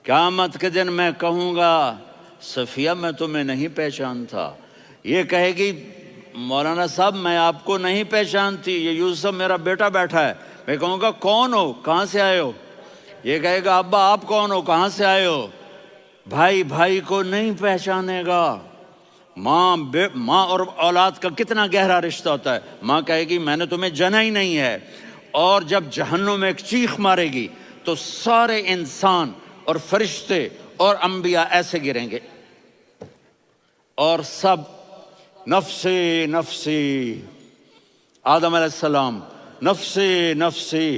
قیامت کے دن میں کہوں گا صفیہ میں تمہیں نہیں پہچانتا، یہ کہے گی مولانا صاحب میں آپ کو نہیں پہچانتی، یہ یوسف میرا بیٹا بیٹھا ہے۔ میں کہوں گا کون ہو، کہاں سے آئے ہو؟ یہ کہے گا ابا آپ کون ہو، کہاں سے آئے ہو؟ بھائی بھائی کو نہیں پہچانے گا۔ ماں اور اولاد کا کتنا گہرا رشتہ ہوتا ہے۔ ماں کہے گی میں نے تمہیں جنا ہی نہیں ہے، اور جب جہنم میں ایک چیخ مارے گی تو سارے انسان اور فرشتے اور انبیاء ایسے گریں گے، اور سب نفسی نفسی، آدم علیہ السلام نفسی نفسی،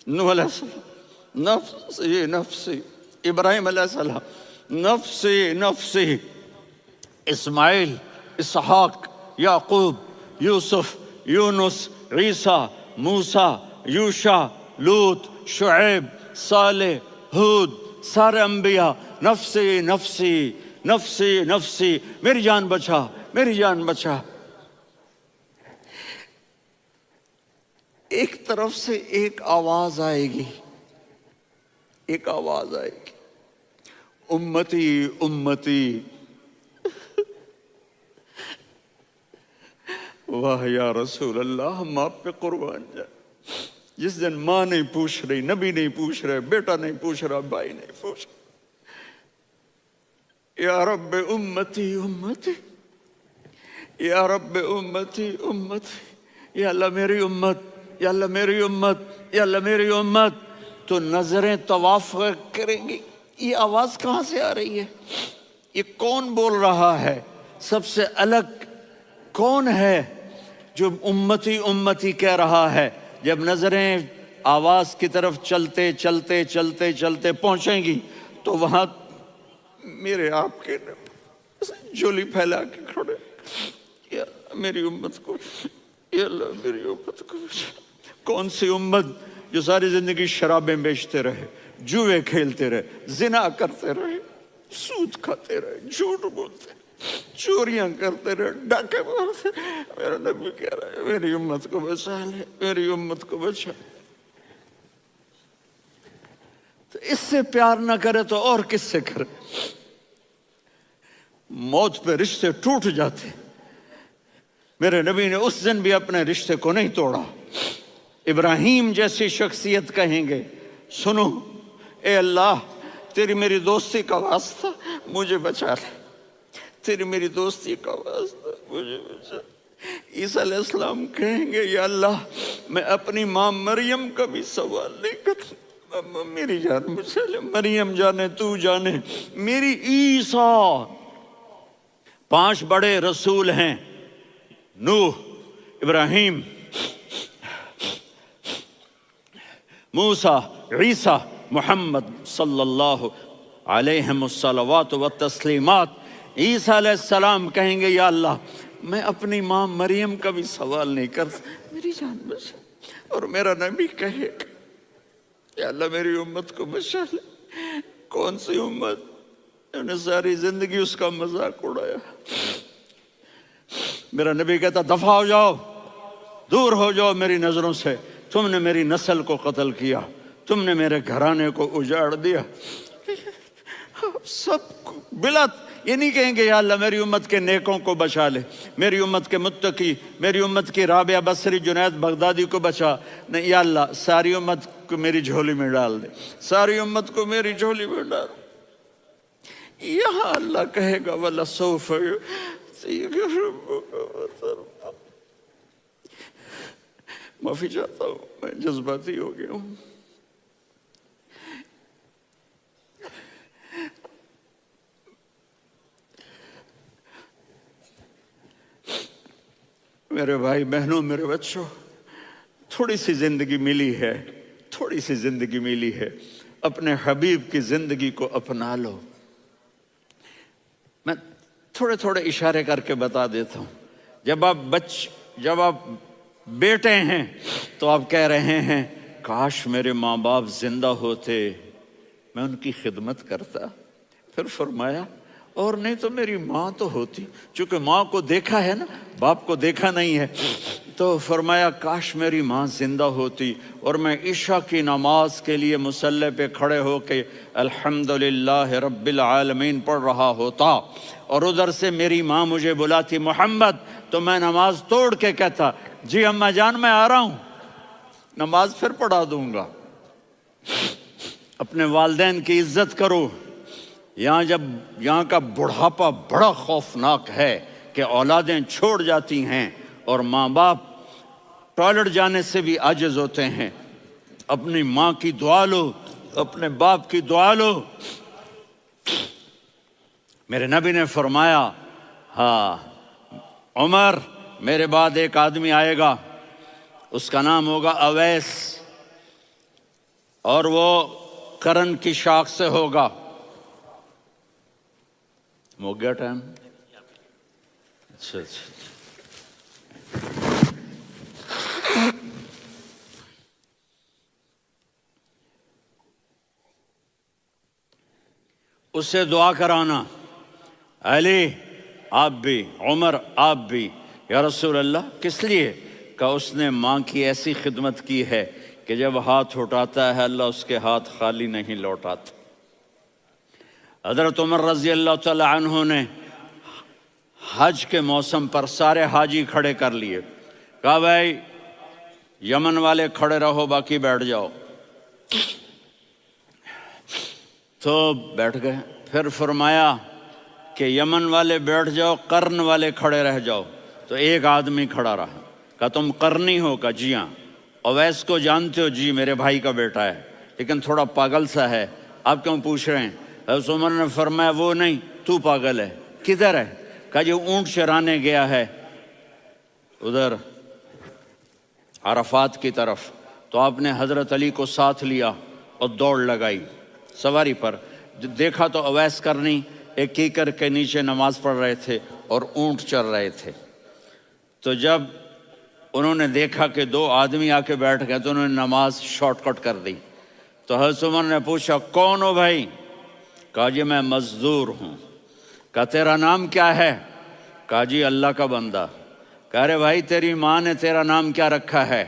نوح علیہ السلام نفسی نفسی، ابراہیم علیہ السلام نفسی نفسی، اسماعیل، اسحاق، یعقوب، یوسف، یونس، عیسیٰ، موسیٰ، یوشع، لوط، شعیب، صالح، ہود، سارے انبیاء نفسی نفسی نفسی نفسی، میری جان بچا میری جان بچا۔ ایک طرف سے ایک آواز آئے گی، ایک آواز آئے گی، امتی امتی۔ واہ یا رسول اللہ، ہم آپ پہ قربان جائیں۔ جس دن ماں نہیں پوچھ رہی، نبی نہیں پوچھ رہے، بیٹا نہیں پوچھ رہا، بھائی نہیں پوچھ رہا، یا رب امتی امتی، یا رب امتی امتی، یا اللہ میری امت، یا اللہ میری امت، یا اللہ میری امت، تو نظریں طواف کریں گی۔ یہ آواز کہاں سے آ رہی ہے؟ یہ کون بول رہا ہے؟ سب سے الگ کون ہے جو امتی امتی کہہ رہا ہے؟ جب نظریں آواز کی طرف چلتے چلتے چلتے چلتے پہنچیں گی تو وہاں میرے آپ کے جھولی پھیلا کے کھڑے، یا اللہ میری امت کو، یا اللہ میری امت کو۔ کون سی امت جو ساری زندگی شرابیں بیچتے رہے، جوئے کھیلتے رہے، زنا کرتے رہے، سود کھاتے رہے، جھوٹ بولتے رہے، چوریاں کرتے رہے، ڈاکے مارتے رہے۔ میرا نبی کہہ رہا ہے میری امت کو بچا لے، میری امت کو بچا۔ تو اس سے پیار نہ کرے تو اور کس سے کرے؟ موت پہ رشتے ٹوٹ جاتے، میرے نبی نے اس دن بھی اپنے رشتے کو نہیں توڑا۔ ابراہیم جیسی شخصیت کہیں گے سنو اے اللہ تیری میری دوستی کا واسطہ مجھے بچا لے، تیری میری دوستی کا واسطہ مجھے بچا۔ عیسیٰ علیہ السلام کہیں گے یا اللہ میں اپنی ماں مریم کا بھی سوال نہیں کرتا، میری جان بچا لے، مریم جانے تو جانے میری عیسیٰ۔ 5 بڑے رسول ہیں، نوح، ابراہیم، موسیٰ، عیسیٰ، محمد صلی اللہ علیہ الصلوات والتسلیمات۔ عیسیٰ علیہ السلام کہیں گے یا اللہ میں اپنی ماں مریم کا بھی سوال نہیں کرتا، میری جان بچا۔ اور میرا نبی کہے یا اللہ میری امت کو بچا لے۔ کون سی امت انہوں نے ساری زندگی اس کا مذاق اڑایا؟ میرا نبی کہتا دفع ہو جاؤ، دور ہو جاؤ میری نظروں سے، تم نے میری نسل کو قتل کیا، تم نے میرے گھرانے کو اجاڑ دیا۔ سب کو بلا یہ نہیں کہیں گے یا اللہ میری امت کے نیکوں کو بچا لے، میری امت کے متقی، میری امت کی رابعہ بصری، جنید بغدادی کو بچا، نہیں یا اللہ ساری امت کو میری جھولی میں ڈال دے، ساری امت کو میری جھولی میں ڈال۔ یہاں اللہ کہے گا وَلَسَوْفَ يُعْطِيكَ رَبُّكَ فَتَرْضَىٰ۔ معافی چاہتا ہوں میں جذباتی ہو گیا ہوں۔ میرے بھائی بہنوں، میرے بچوں، تھوڑی سی زندگی ملی ہے، تھوڑی سی زندگی ملی ہے، اپنے حبیب کی زندگی کو اپنا لو۔ میں تھوڑے تھوڑے اشارے کر کے بتا دیتا ہوں۔ جب آپ بیٹے ہیں تو آپ کہہ رہے ہیں کاش میرے ماں باپ زندہ ہوتے، میں ان کی خدمت کرتا۔ پھر فرمایا اور نہیں تو میری ماں تو ہوتی، چونکہ ماں کو دیکھا ہے نا، باپ کو دیکھا نہیں ہے، تو فرمایا کاش میری ماں زندہ ہوتی اور میں عشاء کی نماز کے لیے مصلی پہ کھڑے ہو کے الحمدللہ رب العالمین پڑھ رہا ہوتا، اور ادھر سے میری ماں مجھے بلاتی محمد، تو میں نماز توڑ کے کہتا جی اماں جان میں آ رہا ہوں، نماز پھر پڑھا دوں گا۔ اپنے والدین کی عزت کرو۔ یہاں کا بڑھاپا بڑا خوفناک ہے کہ اولادیں چھوڑ جاتی ہیں اور ماں باپ ٹوائلٹ جانے سے بھی عاجز ہوتے ہیں۔ اپنی ماں کی دعا لو، اپنے باپ کی دعا لو۔ میرے نبی نے فرمایا ہاں عمر میرے بعد ایک آدمی آئے گا، اس کا نام ہوگا اویس، اور وہ کرن کی شاخ سے ہوگا۔ ہو گیا ٹائم؟ اچھا اس سے دعا کرانا، علی آپ بھی، عمر آپ بھی، یا رسول اللہ کس لیے؟ کہ اس نے ماں کی ایسی خدمت کی ہے کہ جب ہاتھ اٹھاتا ہے اللہ اس کے ہاتھ خالی نہیں لوٹاتا۔ حضرت عمر رضی اللہ تعالی عنہ نے حج کے موسم پر سارے حاجی کھڑے کر لیے، کہا بھائی یمن والے کھڑے رہو باقی بیٹھ جاؤ، تو بیٹھ گئے۔ پھر فرمایا کہ یمن والے بیٹھ جاؤ، قرن والے کھڑے رہ جاؤ، تو ایک آدمی کھڑا رہا، کہا تم قرنی ہو؟ کہا جی ہاں۔ اویس کو جانتے ہو؟ جی میرے بھائی کا بیٹا ہے لیکن تھوڑا پاگل سا ہے، آپ کیوں پوچھ رہے ہیں؟ حضرت عمر نے فرمایا وہ نہیں تو پاگل ہے، کدھر ہے؟ کہا جی اونٹ چرانے گیا ہے ادھر عرفات کی طرف، تو آپ نے حضرت علی کو ساتھ لیا اور دوڑ لگائی سواری پر، دیکھا تو اویس کرنی ایک کیکر کے نیچے نماز پڑھ رہے تھے اور اونٹ چر رہے تھے۔ تو جب انہوں نے دیکھا کہ دو آدمی آ کے بیٹھ گئے تو انہوں نے نماز شارٹ کٹ کر دی۔ تو حضرت عمر نے پوچھا کون ہو بھائی؟ کہا جی میں مزدور ہوں۔ کہا تیرا نام کیا ہے؟ کہا جی اللہ کا بندہ۔ کہا ارے بھائی تیری ماں نے تیرا نام کیا رکھا ہے؟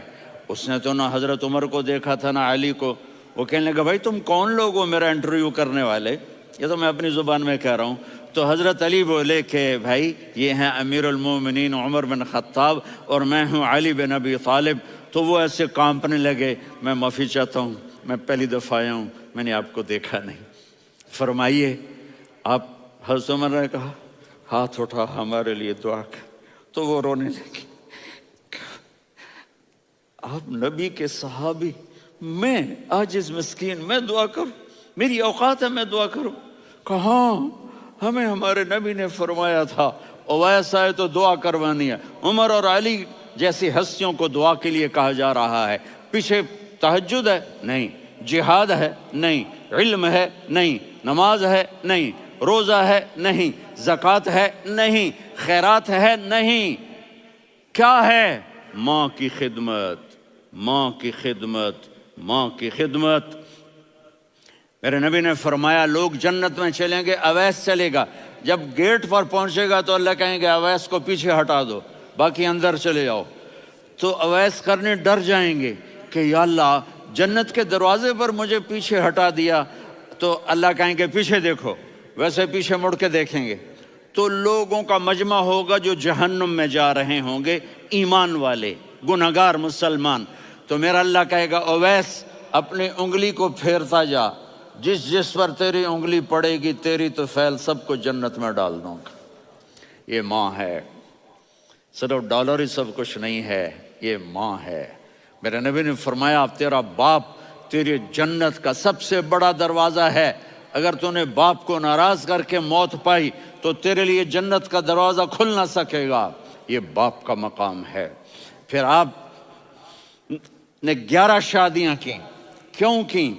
اس نے تو نہ حضرت عمر کو دیکھا تھا نہ علی کو۔ وہ کہنے لگا بھائی تم کون لوگ ہو میرا انٹرویو کرنے والے؟ یہ تو میں اپنی زبان میں کہہ رہا ہوں۔ تو حضرت علی بولے کہ بھائی یہ ہیں امیر المومنین عمر بن خطاب اور میں ہوں علی بن ابی طالب۔ تو وہ ایسے کانپنے لگے، میں معافی چاہتا ہوں، میں پہلی دفعہ آیا ہوں، میں نے آپ کو دیکھا نہیں، فرمائیے آپ۔ حضرت عمر نے کہا ہاتھ اٹھا ہمارے لیے دعا کر، تو وہ رونے لگے۔ آپ نبی کے صحابی، میں عاجز مسکین میں دعا کروں؟ میری اوقات ہے میں دعا کروں؟ کہاں ہمیں ہمارے نبی نے فرمایا تھا اویس آئے تو دعا کروانی ہے۔ عمر اور علی جیسی ہستیوں کو دعا کے لیے کہا جا رہا ہے۔ پیچھے تہجد ہے؟ نہیں۔ جہاد ہے؟ نہیں۔ علم ہے؟ نہیں۔ نماز ہے؟ نہیں۔ روزہ ہے؟ نہیں۔ زکوٰۃ ہے؟ نہیں۔ خیرات ہے؟ نہیں۔ کیا ہے؟ ماں کی خدمت، ماں کی خدمت، ماں کی خدمت۔ میرے نبی نے فرمایا لوگ جنت میں چلیں گے، اویس چلے گا، جب گیٹ پر پہنچے گا تو اللہ کہیں گے اویس کو پیچھے ہٹا دو، باقی اندر چلے جاؤ۔ تو اویس کرنے ڈر جائیں گے کہ یا اللہ جنت کے دروازے پر مجھے پیچھے ہٹا دیا، تو اللہ کہیں گے پیچھے دیکھو، ویسے پیچھے مڑ کے دیکھیں گے تو لوگوں کا مجمع ہوگا جو جہنم میں جا رہے ہوں گے، ایمان والے، گنہگار مسلمان۔ تو میرا اللہ کہے گا اویس اپنی انگلی کو پھیرتا جا، جس پر تیری انگلی پڑے گی تیری تو فیل سب کو جنت میں ڈال دوں گا۔ یہ ماں ہے، صرف ڈالر ہی سب کچھ نہیں ہے، یہ ماں ہے۔ میرے نبی نے فرمایا تیرا باپ تیری جنت کا سب سے بڑا دروازہ ہے، اگر تو نے باپ کو ناراض کر کے موت پائی تو تیرے لیے جنت کا دروازہ کھل نہ سکے گا، یہ باپ کا مقام ہے۔ پھر آپ نے 11 شادیاں کی، کیوں کی؟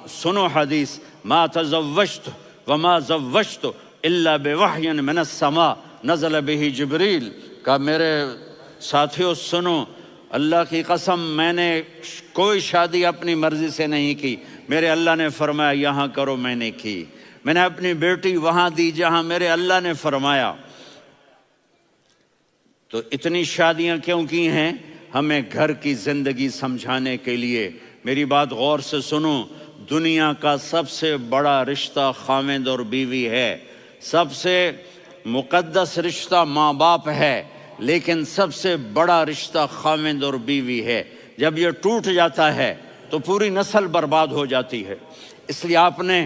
سنو حدیث، ما تزوجت وما زوجت الا بوحی من السماء نزل به جبریل۔ کہا میرے ساتھیوں سنو، اللہ کی قسم میں نے کوئی شادی اپنی مرضی سے نہیں کی، میرے اللہ نے فرمایا یہاں کرو، میں نے کی۔ میں نے اپنی بیٹی وہاں دی جہاں میرے اللہ نے فرمایا۔ تو اتنی شادیاں کیوں کی ہیں؟ ہمیں گھر کی زندگی سمجھانے کے لیے۔ میری بات غور سے سنو، دنیا کا سب سے بڑا رشتہ خاوند اور بیوی ہے، سب سے مقدس رشتہ ماں باپ ہے، لیکن سب سے بڑا رشتہ خاوند اور بیوی ہے۔ جب یہ ٹوٹ جاتا ہے تو پوری نسل برباد ہو جاتی ہے۔ اس لیے آپ نے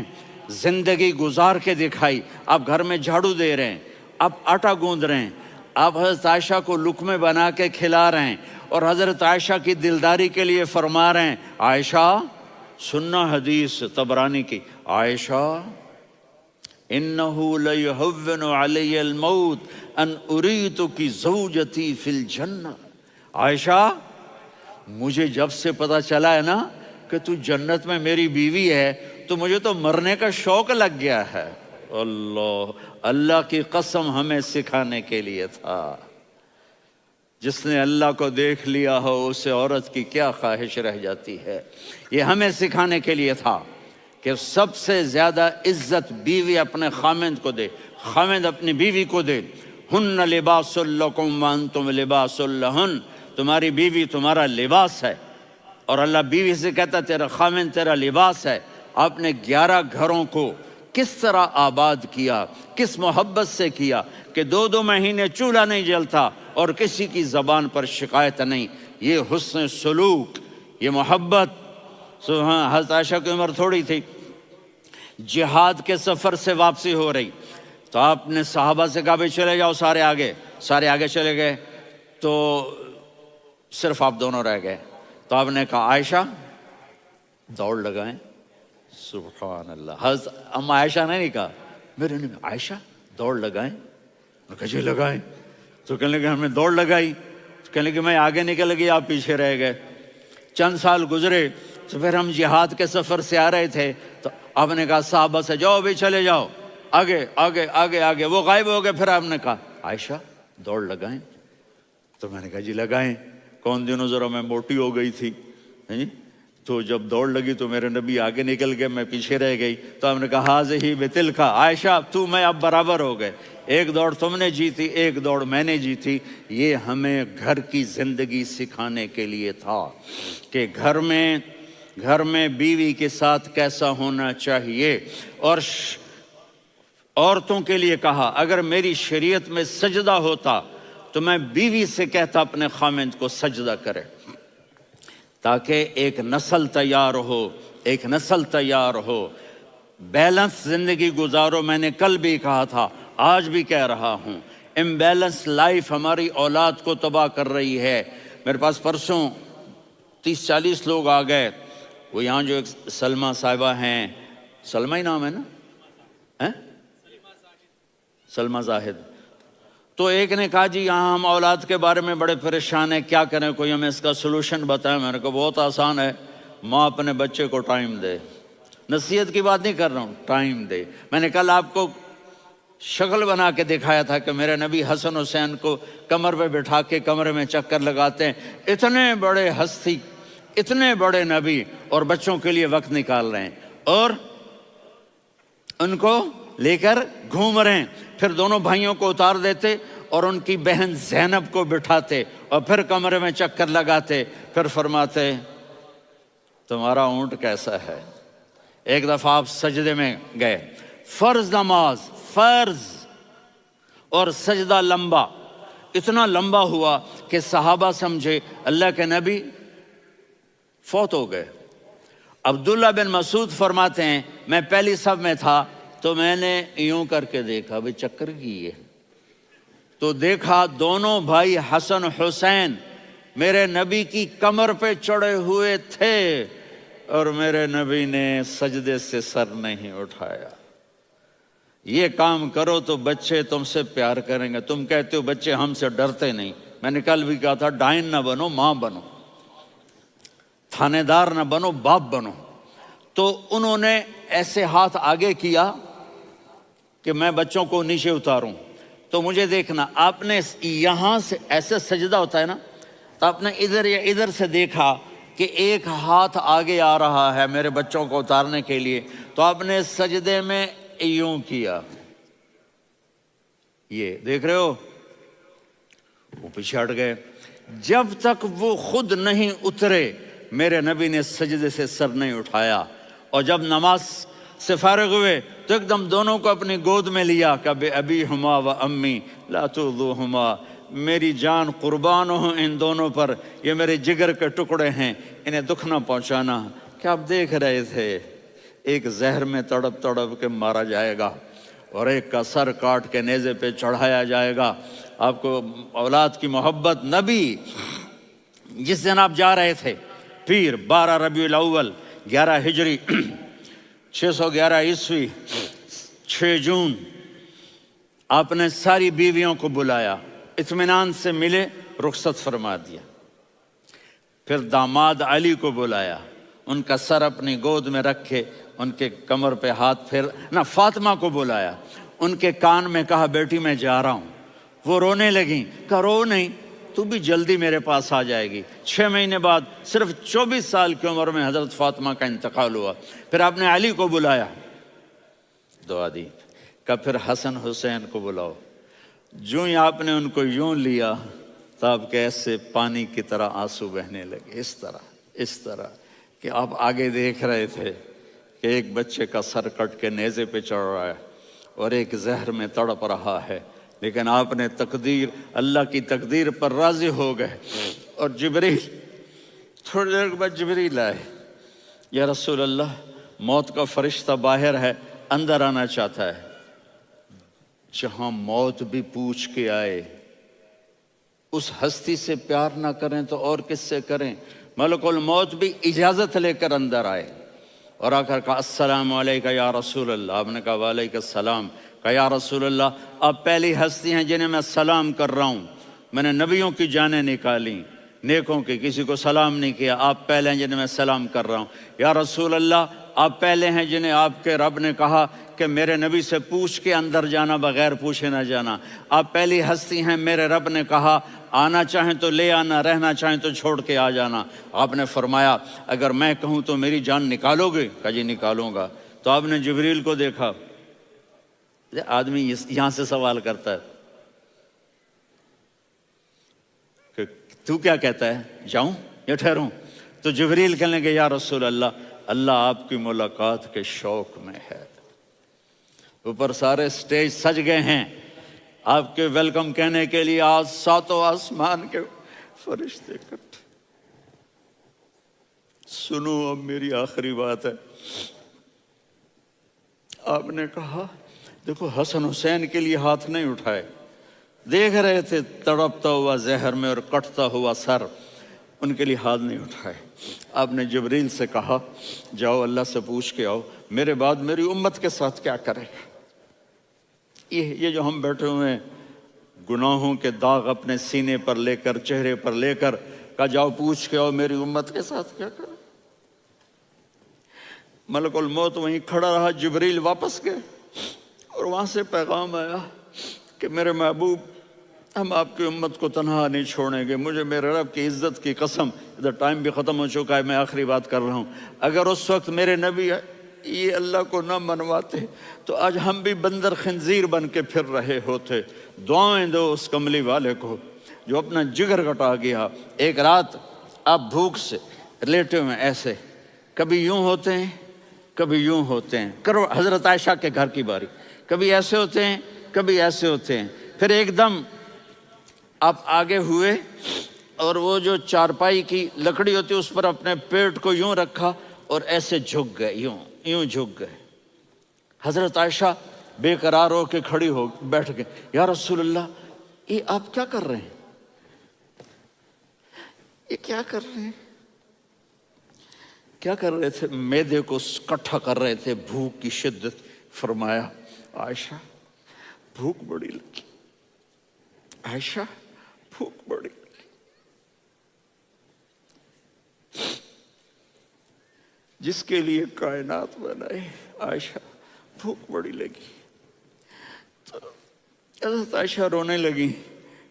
زندگی گزار کے دکھائی۔ آپ گھر میں جھاڑو دے رہے ہیں، آپ آٹا گوندھ رہے ہیں، آپ حضرت عائشہ کو لقمے بنا کے کھلا رہے ہیں، اور حضرت عائشہ کی دلداری کے لیے فرما رہے ہیں، عائشہ سننا حدیث طبرانی کی، عائشہ انہو لیہون علی الموت ان اریتک زوجتی فی الجنہ۔ عائشہ مجھے جب سے پتا چلا ہے نا کہ تو جنت میں میری بیوی ہے تو مجھے تو مرنے کا شوق لگ گیا ہے۔ اللہ کی قسم ہمیں سکھانے کے لیے تھا۔ جس نے اللہ کو دیکھ لیا ہو اسے عورت کی کیا خواہش رہ جاتی ہے۔ یہ ہمیں سکھانے کے لیے تھا کہ سب سے زیادہ عزت بیوی اپنے خاوند کو دے، خاوند اپنی بیوی کو دے۔ ہن لباس لکم وانتم لباس لہن، تمہاری بیوی تمہارا لباس ہے، اور اللہ بیوی سے کہتا تیرا خاوند تیرا لباس ہے۔ آپ نے 11 گھروں کو کس طرح آباد کیا، کس محبت سے کیا کہ 2 مہینے چولہا نہیں جلتا اور کسی کی زبان پر شکایت نہیں۔ یہ حسن سلوک، یہ محبت۔ حضرت عائشہ کی عمر تھوڑی تھی، جہاد کے سفر سے واپسی ہو رہی، تو آپ نے صحابہ سے کہا بھائی چلے جاؤ سارے آگے چلے گئے، تو صرف آپ دونوں رہ گئے۔ تو آپ نے کہا عائشہ دوڑ لگائیں۔ سبحان اللہ، حضرت اما عائشہ نے نہیں کہا، میرے نے عائشہ دوڑ لگائیں، میں کہا جی لگائیں۔ تو کہنے لگے ہم نے دوڑ لگائی، تو کہنے لگے میں آگے نکل گئی آپ پیچھے رہ گئے۔ چند سال گزرے تو پھر ہم جہاد کے سفر سے آ رہے تھے، تو آپ نے کہا صحابہ سے جاؤ بھی چلے جاؤ آگے آگے آگے آگے، وہ غائب ہو گئے۔ پھر آپ نے کہا عائشہ دوڑ لگائیں، تو میں نے کہا جی لگائیں۔ کون دنوں ذرا میں موٹی ہو گئی تھی، تو جب دوڑ لگی تو میرے نبی آگے نکل گئے، میں پیچھے رہ گئی۔ تو ہم نے کہا ہاذہ بتلک، عائشہ تو میں اب برابر ہو گئے، ایک دوڑ تم نے جیتی ایک دوڑ میں نے جیتی۔ یہ ہمیں گھر کی زندگی سکھانے کے لیے تھا کہ گھر میں بیوی کے ساتھ کیسا ہونا چاہیے۔ اور عورتوں کے لیے کہا اگر میری شریعت میں سجدہ ہوتا تو میں بیوی سے کہتا اپنے خاوند کو سجدہ کرے، تاکہ ایک نسل تیار ہو، بیلنس زندگی گزارو۔ میں نے کل بھی کہا تھا، آج بھی کہہ رہا ہوں، امبیلنس لائف ہماری اولاد کو تباہ کر رہی ہے۔ میرے پاس پرسوں 30-40 لوگ آ گئے، وہ یہاں جو ایک سلمہ صاحبہ ہیں، سلمہ ہی نام ہے نا، سلمہ زاہد، تو ایک نے کہا جی یہاں ہم اولاد کے بارے میں بڑے پریشان ہیں، کیا کریں، کوئی ہمیں اس کا سلوشن بتائیں۔ میں نے کہا بہت آسان ہے، ماں اپنے بچے کو ٹائم دے، نصیحت کی بات نہیں کر رہا ہوں، ٹائم دے۔ میں نے کل آپ کو شکل بنا کے دکھایا تھا کہ میرے نبی حسن حسین کو کمر پہ بٹھا کے کمرے میں چکر لگاتے ہیں۔ اتنے بڑے ہستی، اتنے بڑے نبی، اور بچوں کے لیے وقت نکال رہے ہیں اور ان کو لے کر گھوم رہے ہیں۔ پھر دونوں بھائیوں کو اتار دیتے اور ان کی بہن زینب کو بٹھاتے اور پھر کمرے میں چکر لگاتے، پھر فرماتے تمہارا اونٹ کیسا ہے۔ ایک دفعہ آپ سجدے میں گئے، فرض نماز، فرض، اور سجدہ لمبا، اتنا لمبا ہوا کہ صحابہ سمجھے اللہ کے نبی فوت ہو گئے۔ عبداللہ بن مسعود فرماتے ہیں میں پہلی صف میں تھا تو میں نے یوں کر کے دیکھا، بھئی چکر کی ہے، تو دیکھا دونوں بھائی حسن حسین میرے نبی کی کمر پہ چڑھے ہوئے تھے اور میرے نبی نے سجدے سے سر نہیں اٹھایا۔ یہ کام کرو تو بچے تم سے پیار کریں گے۔ تم کہتے ہو بچے ہم سے ڈرتے نہیں، میں نے کل بھی کہا تھا ڈائن نہ بنو، ماں بنو، تھانے دار نہ بنو، باپ بنو۔ تو انہوں نے ایسے ہاتھ آگے کیا کہ میں بچوں کو نیچے اتاروں، تو مجھے دیکھنا، آپ نے یہاں سے ایسے سجدہ ہوتا ہے نا، تو آپ نے ادھر یا ادھر سے دیکھا کہ ایک ہاتھ آگے آ رہا ہے میرے بچوں کو اتارنے کے لیے، تو آپ نے سجدے میں یوں کیا، یہ دیکھ رہے ہو، وہ پیچھے ہٹ گئے۔ جب تک وہ خود نہیں اترے میرے نبی نے سجدے سے سر نہیں اٹھایا، اور جب نماز سے فارغ ہوئے تو ایک دم دونوں کو اپنی گود میں لیا کہ بے ابی ہما و امی لا تؤذوہما، میری جان قربان ہو ان دونوں پر، یہ میرے جگر کے ٹکڑے ہیں، انہیں دکھ نہ پہنچانا۔ کیا آپ دیکھ رہے تھے، ایک زہر میں تڑپ تڑپ کے مارا جائے گا اور ایک کا سر کاٹ کے نیزے پہ چڑھایا جائے گا۔ آپ کو اولاد کی محبت، نبی جس دن آپ جا رہے تھے پیر 12 ربیع الاول 11 ہجری 611 عیسوی 6 جون، آپ نے ساری بیویوں کو بلایا، اطمینان سے ملے، رخصت فرما دیا۔ پھر داماد علی کو بلایا، ان کا سر اپنی گود میں رکھے، ان کے کمر پہ ہاتھ پھیر نہ، فاطمہ کو بلایا، ان کے کان میں کہا بیٹی میں جا رہا ہوں۔ وہ رونے لگیں، کہا رو نہیں، تو بھی جلدی میرے پاس آ جائے گی۔ 6 مہینے بعد صرف 24 سال کی عمر میں حضرت فاطمہ کا انتقال ہوا۔ پھر آپ نے علی کو بلایا، دعا دی، کہا پھر حسن حسین کو بلاؤ۔ جو ہی آپ نے ان کو یوں لیا تو آپ کے ایسے پانی کی طرح آنسو بہنے لگے، اس طرح کہ آپ آگے دیکھ رہے تھے کہ ایک بچے کا سر کٹ کے نیزے پہ چڑھ رہا ہے اور ایک زہر میں تڑپ رہا ہے، لیکن آپ نے تقدیر، اللہ کی تقدیر پر راضی ہو گئے۔ اور جبریل، تھوڑی دیر کے بعد جبریل آئے، یا رسول اللہ موت کا فرشتہ باہر ہے، اندر آنا چاہتا ہے۔ جہاں موت بھی پوچھ کے آئے، اس ہستی سے پیار نہ کریں تو اور کس سے کریں؟ ملک الموت بھی اجازت لے کر اندر آئے اور آ کر کہا السلام علیکہ یا رسول اللہ۔ آپ نے کہا وعلیکم السلام۔ کہا یا رسول اللہ آپ پہلی ہستی ہیں جنہیں میں سلام کر رہا ہوں، میں نے نبیوں کی جانیں نکالی، نیکوں کی، کسی کو سلام نہیں کیا، آپ پہلے ہیں جنہیں میں سلام کر رہا ہوں۔ یا رسول اللہ آپ پہلے ہیں جنہیں آپ کے رب نے کہا کہ میرے نبی سے پوچھ کے اندر جانا، بغیر پوچھے نہ جانا۔ آپ پہلی ہستی ہیں، میرے رب نے کہا آنا چاہیں تو لے آنا، رہنا چاہیں تو چھوڑ کے آ جانا۔ آپ نے فرمایا اگر میں کہوں تو میری جان نکالو گے؟ کہا جی نکالوں گا۔ تو آپ نے جبریل کو دیکھا، آدمی یہاں سے سوال کرتا ہے کہ تو کیا کہتا ہے، جاؤں یا ٹھہروں؟ تو جبریل کہنے لگے یا رسول اللہ، اللہ آپ کی ملاقات کے شوق میں ہے۔ اوپر سارے سٹیج سج گئے ہیں آپ کے ویلکم کہنے کے لیے، آج 7 آسمان کے فرشتے اکٹھے۔ سنو اب میری آخری بات ہے۔ آپ نے کہا دیکھو حسن حسین کے لیے ہاتھ نہیں اٹھائے، دیکھ رہے تھے تڑپتا ہوا زہر میں اور کٹتا ہوا سر، ان کے لیے ہاتھ نہیں اٹھائے۔ آپ نے جبریل سے کہا جاؤ اللہ سے پوچھ کے آؤ میرے بعد میری امت کے ساتھ کیا کرے گا۔ یہ جو ہم بیٹھے ہوئے ہیں گناہوں کے داغ اپنے سینے پر لے کر، چہرے پر لے کر، کہا جاؤ پوچھ کے آؤ میری امت کے ساتھ کیا کرے۔ ملک الموت وہیں کھڑا رہا، جبریل واپس گئے اور وہاں سے پیغام آیا کہ میرے محبوب ہم آپ کی امت کو تنہا نہیں چھوڑیں گے، مجھے میرے رب کی عزت کی قسم، ادھر ٹائم بھی ختم ہو چکا ہے، میں آخری بات کر رہا ہوں، اگر اس وقت میرے نبی یہ اللہ کو نہ منواتے تو آج ہم بھی بندر خنزیر بن کے پھر رہے ہوتے۔ دعائیں دو اس کملی والے کو جو اپنا جگر کٹا گیا۔ ایک رات آپ بھوک سے لیٹے ہوئے ایسے، کبھی یوں ہوتے ہیں کبھی یوں ہوتے ہیں، کرو حضرت عائشہ کے گھر کی باری، کبھی ایسے ہوتے ہیں کبھی ایسے ہوتے ہیں۔ پھر ایک دم آپ آگے ہوئے اور وہ جو چارپائی کی لکڑی ہوتی اس پر اپنے پیٹ کو یوں رکھا اور ایسے جھک گئے، یوں جھک گئے۔ حضرت عائشہ بے قرار ہو کے کھڑی ہو بیٹھ گئے، یا رسول اللہ یہ آپ کیا کر رہے ہیں، یہ کیا کر رہے ہیں؟ کیا کر رہے تھے؟ معدے کو کٹھا کر رہے تھے، بھوک کی شدت۔ فرمایا عائشہ بھوک بڑی لگی، عائشہ بھوک بڑی لگی، جس کے لیے کائنات بنائے، عائشہ بھوک بڑی لگی۔ تو حضرت عائشہ رونے لگی،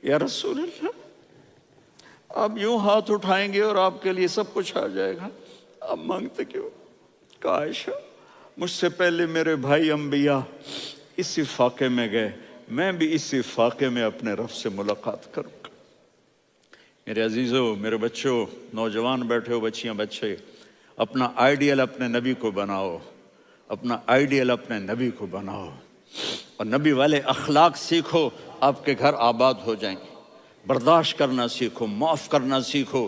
یا رسول اللہ آپ یوں ہاتھ اٹھائیں گے اور آپ کے لیے سب کچھ آ جائے گا، آپ مانگتے کیوں؟ کہا عائشہ مجھ سے پہلے میرے بھائی انبیاء اسی فاقے میں گئے، میں بھی اسی فاقے میں اپنے رب سے ملاقات کروں گا۔ میرے عزیزوں، میرے بچوں، نوجوان بیٹھے ہو، بچیاں بچے، اپنا آئیڈیل اپنے نبی کو بناؤ، اپنا آئیڈیل اپنے نبی کو بناؤ، اور نبی والے اخلاق سیکھو، آپ کے گھر آباد ہو جائیں گے۔ برداشت کرنا سیکھو، معاف کرنا سیکھو،